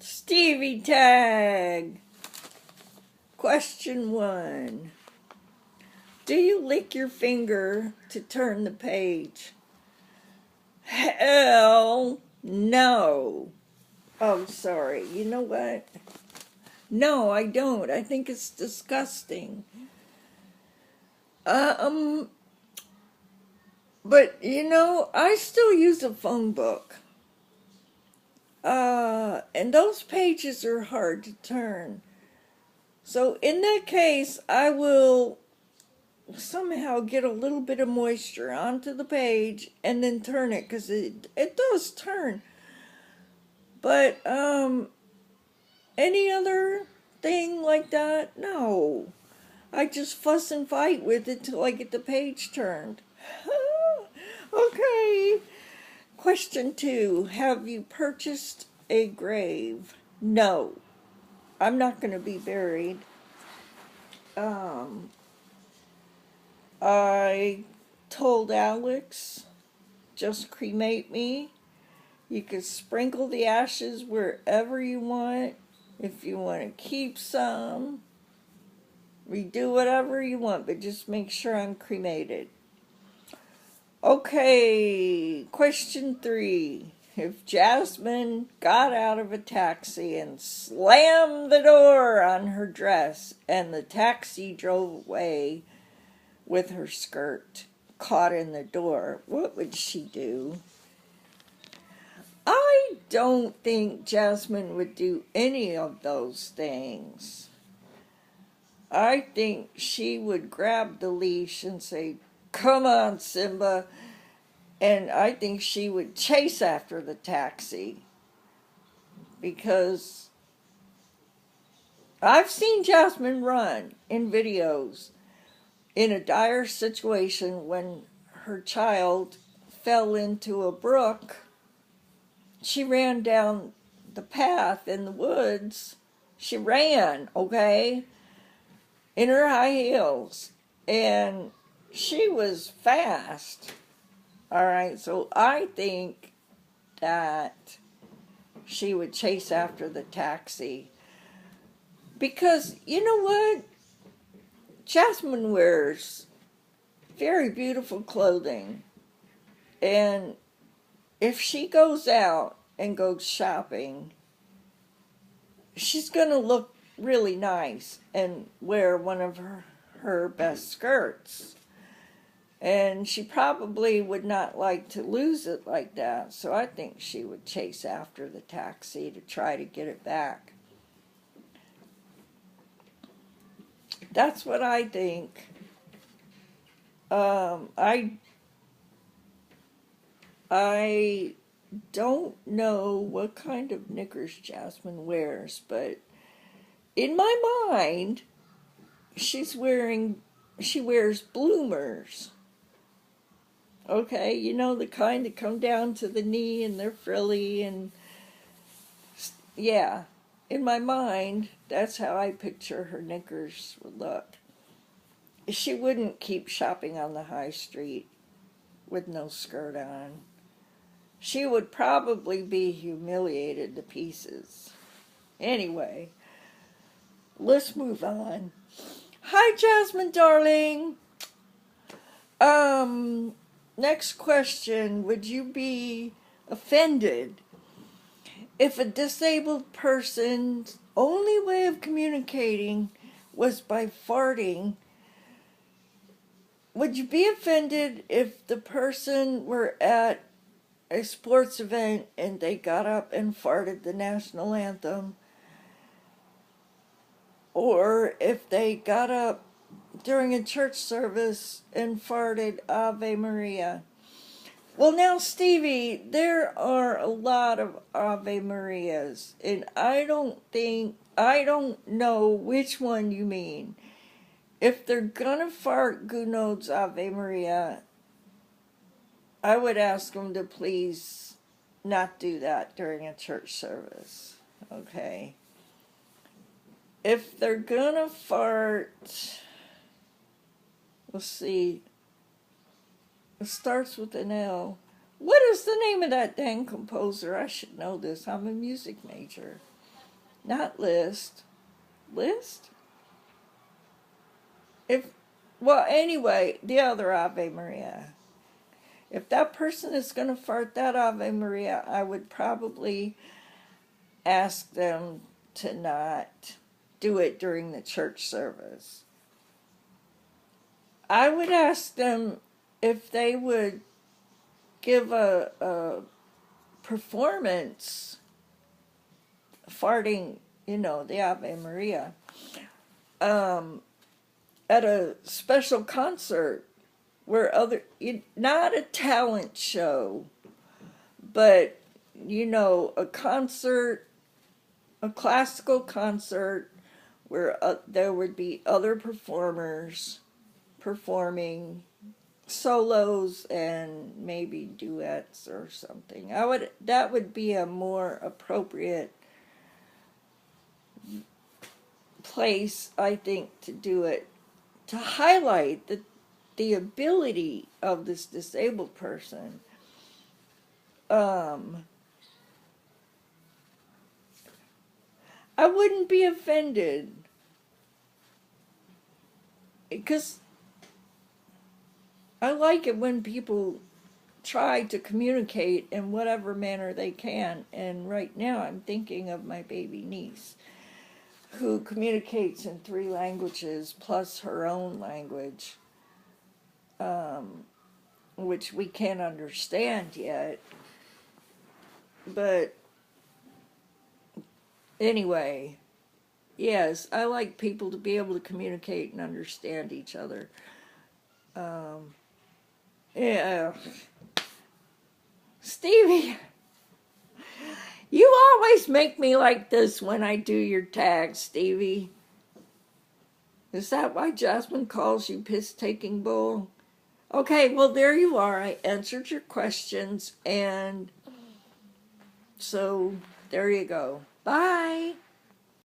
Stevie Tag. Question 1. Do you lick your finger to turn the page? Hell no. Oh, sorry. You know what? No, I don't. I think it's disgusting. But I still use a phone book. And those pages are hard to turn. So in that case, I will somehow get a little bit of moisture onto the page and then turn it, because it does turn. But any other thing like that, no. I just fuss and fight with it till I get the page turned. Okay. Question 2. Have you purchased a grave? No. I'm not going to be buried. I told Alex, just cremate me. You can sprinkle the ashes wherever you want. If you want to keep some, redo whatever you want, but just make sure I'm cremated. Okay, question 3. If Jasmine got out of a taxi and slammed the door on her dress and the taxi drove away with her skirt caught in the door, what would she do? I don't think Jasmine would do any of those things. I think she would grab the leash and say, "Come on, Simba." And I think she would chase after the taxi, because I've seen Jasmine run in videos in a dire situation when her child fell into a brook. She ran down the path in the woods. She ran, okay, in her high heels, and she was fast. All right, so I think that she would chase after the taxi. Because, you know what? Jasmine wears very beautiful clothing. And if she goes out and goes shopping, she's going to look really nice and wear one of her best skirts. And she probably would not like to lose it like that. So I think she would chase after the taxi to try to get it back. That's what I think. I don't know what kind of knickers Jasmine wears, but in my mind, she wears bloomers. Okay, the kind that come down to the knee and they're frilly, and yeah, in my mind, that's how I picture her knickers would look. She wouldn't keep shopping on the high street with no skirt on. She would probably be humiliated to pieces. Anyway, let's move on. Hi, Jasmine, darling. Next question. Would you be offended if a disabled person's only way of communicating was by farting? Would you be offended if the person were at a sports event and they got up and farted the national anthem? Or if they got up during a church service and farted Ave Maria? Well, now, Stevie, there are a lot of Ave Marias, and I don't know which one you mean. If they're gonna fart Gounod's Ave Maria, I would ask them to please not do that during a church service, okay? If they're gonna fart, let's see, it starts with an L. What is the name of that dang composer? I should know this. I'm a music major. Not list. List? Well, anyway, the other Ave Maria. If that person is going to fart that Ave Maria, I would probably ask them to not do it during the church service. I would ask them if they would give a performance farting, the Ave Maria, at a special concert where not a talent show, but, a concert, a classical concert where there would be other performers performing solos and maybe duets or something. That would be a more appropriate place, I think, to do it, to highlight the ability of this disabled person. I wouldn't be offended, because I like it when people try to communicate in whatever manner they can. And right now I'm thinking of my baby niece, who communicates in 3 languages plus her own language, which we can't understand yet. But anyway, yes, I like people to be able to communicate and understand each other. Yeah. Stevie, you always make me like this when I do your tags, Stevie. Is that why Jasmine calls you piss-taking bull? Okay, well, there you are. I answered your questions, and so there you go. Bye.